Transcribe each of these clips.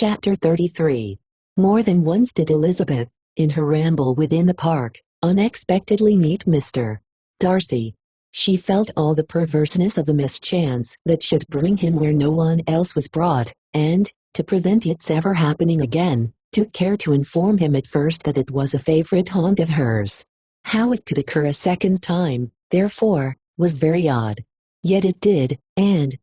Chapter 33. More than once did Elizabeth, in her ramble within the park, unexpectedly meet Mr. Darcy. She felt all the perverseness of the mischance that should bring him where no one else was brought, and, to prevent its ever happening again, took care to inform him at first that it was a favorite haunt of hers. How it could occur a second time, therefore, was very odd. Yet it did, and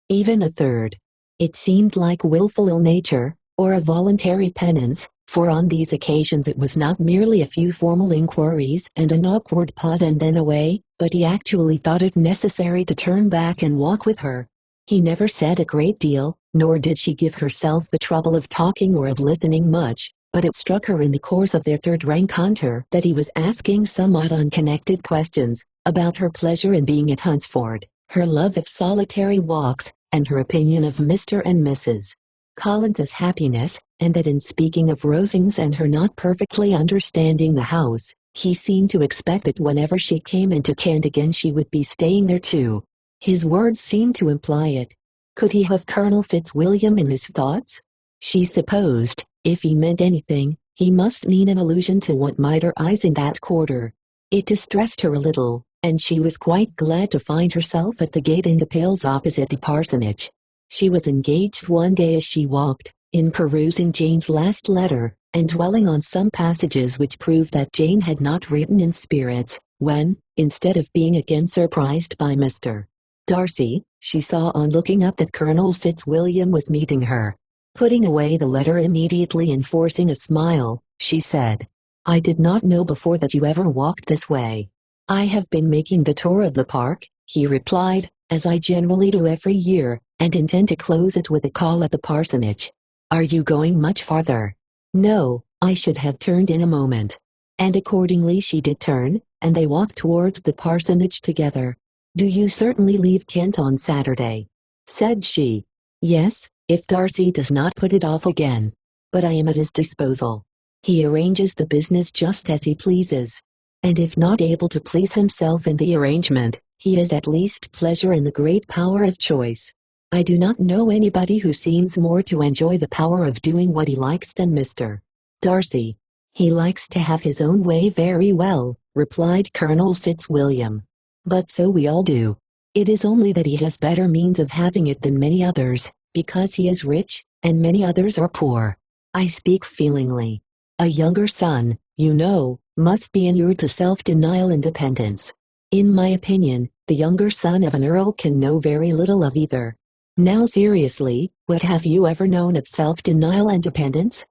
even a third. It seemed like willful ill-nature, or a voluntary penance, for on these occasions it was not merely a few formal inquiries and an awkward pause and then away, but he actually thought it necessary to turn back and walk with her. He never said a great deal, nor did she give herself the trouble of talking or of listening much, but it struck her in the course of their third rencontre that he was asking somewhat unconnected questions, about her pleasure in being at Hunsford, her love of solitary walks, and her opinion of Mr. and Mrs. Collins's happiness, and that in speaking of Rosings and her not perfectly understanding the house, he seemed to expect that whenever she came into Kent again she would be staying there too. His words seemed to imply it. Could he have Colonel Fitzwilliam in his thoughts? She supposed, if he meant anything, he must mean an allusion to what might arise in that quarter. It distressed her a little, and she was quite glad to find herself at the gate in the Pales opposite the parsonage. She was engaged one day as she walked, in perusing Jane's last letter, and dwelling on some passages which proved that Jane had not written in spirits, when, instead of being again surprised by Mr. Darcy, she saw on looking up that Colonel Fitzwilliam was meeting her. Putting away the letter immediately and forcing a smile, she said, "I did not know before that you ever walked this way." "I have been making the tour of the park," he replied, "as I generally do every year, and intend to close it with a call at the parsonage." "Are you going much farther?" "No, I should have turned in a moment." And accordingly she did turn, and they walked towards the parsonage together. "Do you certainly leave Kent on Saturday?" said she. "Yes, if Darcy does not put it off again. But I am at his disposal. He arranges the business just as he pleases. And if not able to please himself in the arrangement, he has at least pleasure in the great power of choice. I do not know anybody who seems more to enjoy the power of doing what he likes than Mr. Darcy." "He likes to have his own way very well," replied Colonel Fitzwilliam. "But so we all do. It is only that he has better means of having it than many others, because he is rich, and many others are poor. I speak feelingly. A younger son, you know, must be inured to self-denial and dependence. In my opinion, the younger son of an earl can know very little of either. Now seriously, what have you ever known of self-denial and dependence?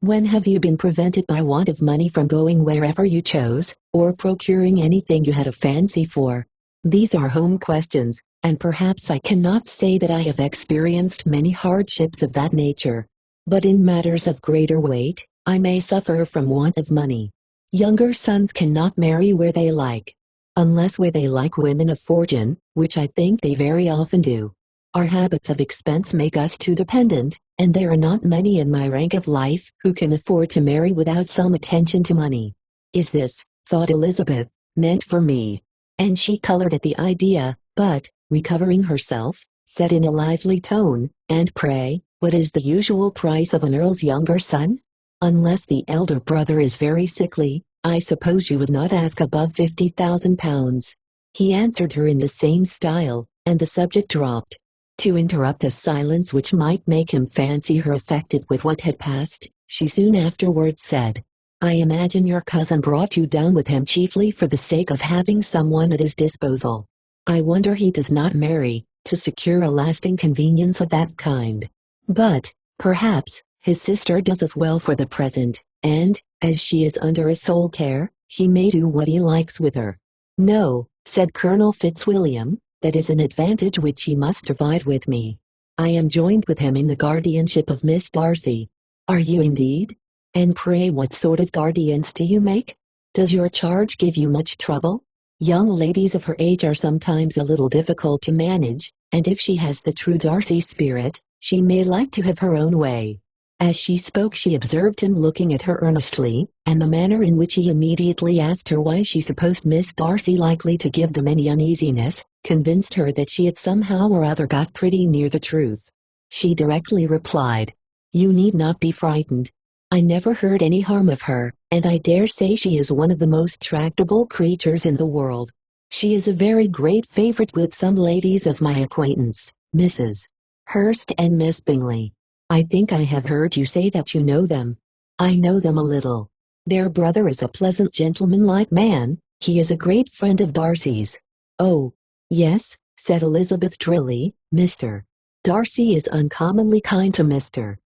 When have you been prevented by want of money from going wherever you chose, or procuring anything you had a fancy for? These are home questions, and perhaps I cannot say that I have experienced many hardships of that nature. But in matters of greater weight, I may suffer from want of money. Younger sons cannot marry where they like. Unless where they like women of fortune, which I think they very often do. Our habits of expense make us too dependent, and there are not many in my rank of life who can afford to marry without some attention to money. Is this, thought Elizabeth, meant for me? And she colored at the idea, but, recovering herself, said in a lively tone, "And pray, what is the usual price of an earl's younger son? Unless the elder brother is very sickly, I suppose you would not ask above £50,000. He answered her in the same style, and the subject dropped. To interrupt a silence which might make him fancy her affected with what had passed, she soon afterwards said, "I imagine your cousin brought you down with him chiefly for the sake of having someone at his disposal. I wonder he does not marry, to secure a lasting convenience of that kind. But, perhaps, his sister does as well for the present, and, as she is under his sole care, he may do what he likes with her." "No," said Colonel Fitzwilliam, "that is an advantage which he must divide with me. I am joined with him in the guardianship of Miss Darcy." "Are you indeed? And pray what sort of guardians do you make? Does your charge give you much trouble? Young ladies of her age are sometimes a little difficult to manage, and if she has the true Darcy spirit, she may like to have her own way." As she spoke she observed him looking at her earnestly, and the manner in which he immediately asked her why she supposed Miss Darcy likely to give them any uneasiness, convinced her that she had somehow or other got pretty near the truth. She directly replied, You need not be frightened. I never heard any harm of her, and I dare say she is one of the most tractable creatures in the world. She is a very great favorite with some ladies of my acquaintance, Mrs. Hurst and Miss Bingley. I think I have heard you say that you know them. I know them a little. Their brother is a pleasant gentlemanlike man. He is a great friend of Darcy's. Oh, yes, said Elizabeth drily, Mr. Darcy is uncommonly kind to Mr.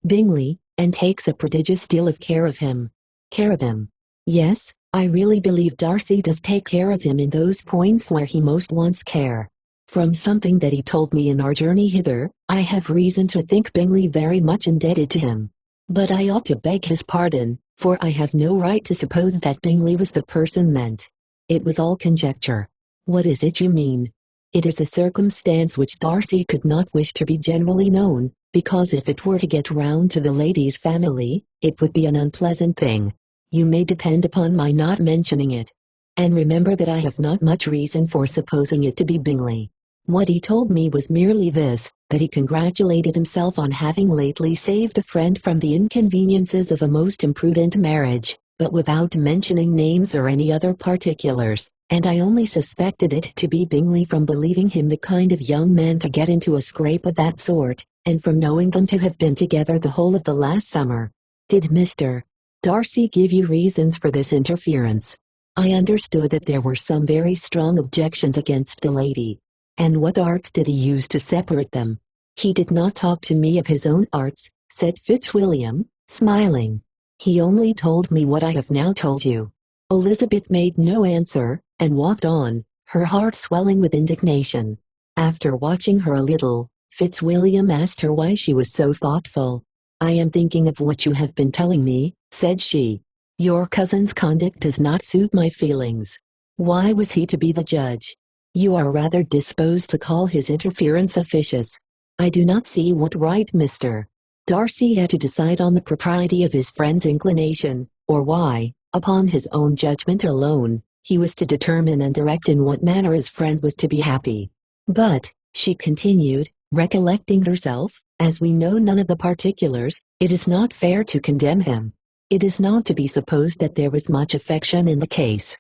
Bingley, and takes a prodigious deal of care of him. Care of him? Yes, I really believe Darcy does take care of him in those points where he most wants care. From something that he told me in our journey hither, I have reason to think Bingley very much indebted to him. But I ought to beg his pardon, for I have no right to suppose that Bingley was the person meant. It was all conjecture. What is it you mean? It is a circumstance which Darcy could not wish to be generally known, because if it were to get round to the lady's family, it would be an unpleasant thing. You may depend upon my not mentioning it. And remember that I have not much reason for supposing it to be Bingley. What he told me was merely this, that he congratulated himself on having lately saved a friend from the inconveniences of a most imprudent marriage, but without mentioning names or any other particulars, and I only suspected it to be Bingley from believing him the kind of young man to get into a scrape of that sort, and from knowing them to have been together the whole of the last summer. Did Mr. Darcy give you reasons for this interference? I understood that there were some very strong objections against the lady. And what arts did he use to separate them? He did not talk to me of his own arts, said Fitzwilliam, smiling. He only told me what I have now told you. Elizabeth made no answer, and walked on, her heart swelling with indignation. After watching her a little, Fitzwilliam asked her why she was so thoughtful. I am thinking of what you have been telling me, said she. Your cousin's conduct does not suit my feelings. Why was he to be the judge? You are rather disposed to call his interference officious. I do not see what right Mr. Darcy had to decide on the propriety of his friend's inclination, or why, upon his own judgment alone, he was to determine and direct in what manner his friend was to be happy. But, she continued, recollecting herself, as we know none of the particulars, it is not fair to condemn him. It is not to be supposed that there was much affection in the case.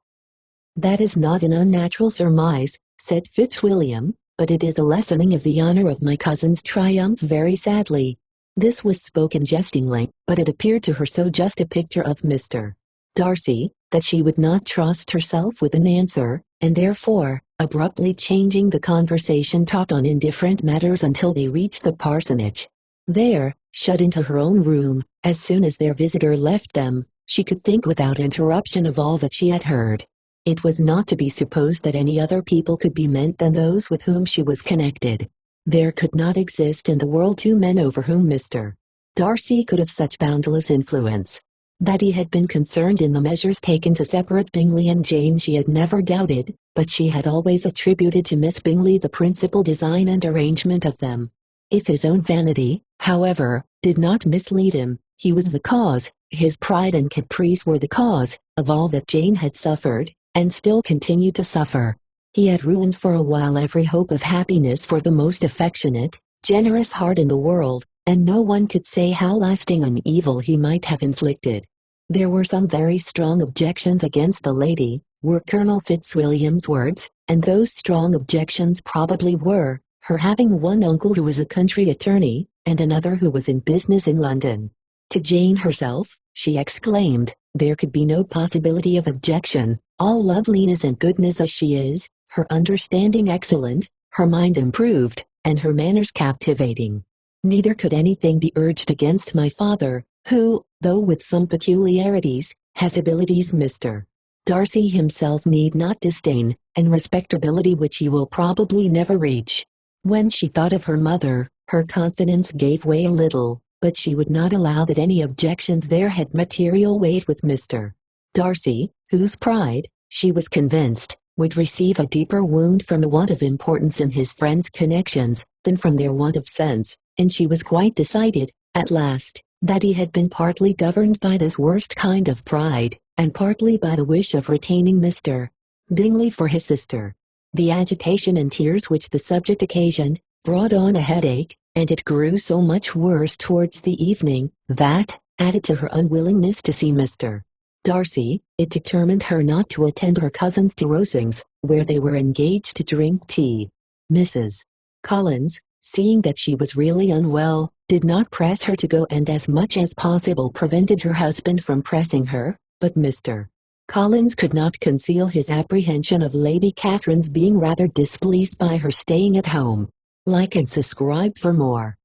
That is not an unnatural surmise, said Fitzwilliam, but it is a lessening of the honor of my cousin's triumph very sadly. This was spoken jestingly, but it appeared to her so just a picture of Mr. Darcy, that she would not trust herself with an answer, and therefore, abruptly changing the conversation talked on indifferent matters until they reached the parsonage. There, shut into her own room, as soon as their visitor left them, she could think without interruption of all that she had heard. It was not to be supposed that any other people could be meant than those with whom she was connected. There could not exist in the world two men over whom Mr. Darcy could have such boundless influence. That he had been concerned in the measures taken to separate Bingley and Jane she had never doubted, but she had always attributed to Miss Bingley the principal design and arrangement of them. If his own vanity, however, did not mislead him, he was the cause, his pride and caprice were the cause, of all that Jane had suffered, and still continued to suffer. He had ruined for a while every hope of happiness for the most affectionate, generous heart in the world, and no one could say how lasting an evil he might have inflicted. There were some very strong objections against the lady, were Colonel Fitzwilliam's words, and those strong objections probably were, her having one uncle who was a country attorney, and another who was in business in London. To Jane herself, she exclaimed, there could be no possibility of objection, all loveliness and goodness as she is, her understanding excellent, her mind improved, and her manners captivating. Neither could anything be urged against my father, who, though with some peculiarities, has abilities Mr. Darcy himself need not disdain, and respectability which he will probably never reach. When she thought of her mother, her confidence gave way a little, but she would not allow that any objections there had material weight with Mr. Darcy, whose pride, she was convinced, would receive a deeper wound from the want of importance in his friends' connections, than from their want of sense, and she was quite decided, at last, that he had been partly governed by this worst kind of pride, and partly by the wish of retaining Mr. Bingley for his sister. The agitation and tears which the subject occasioned, brought on a headache, and it grew so much worse towards the evening, that, added to her unwillingness to see Mr. Darcy, it determined her not to attend her cousins to Rosings, where they were engaged to drink tea. Mrs. Collins, seeing that she was really unwell, did not press her to go, and as much as possible prevented her husband from pressing her, but Mr. Collins could not conceal his apprehension of Lady Catherine's being rather displeased by her staying at home. Like and subscribe for more.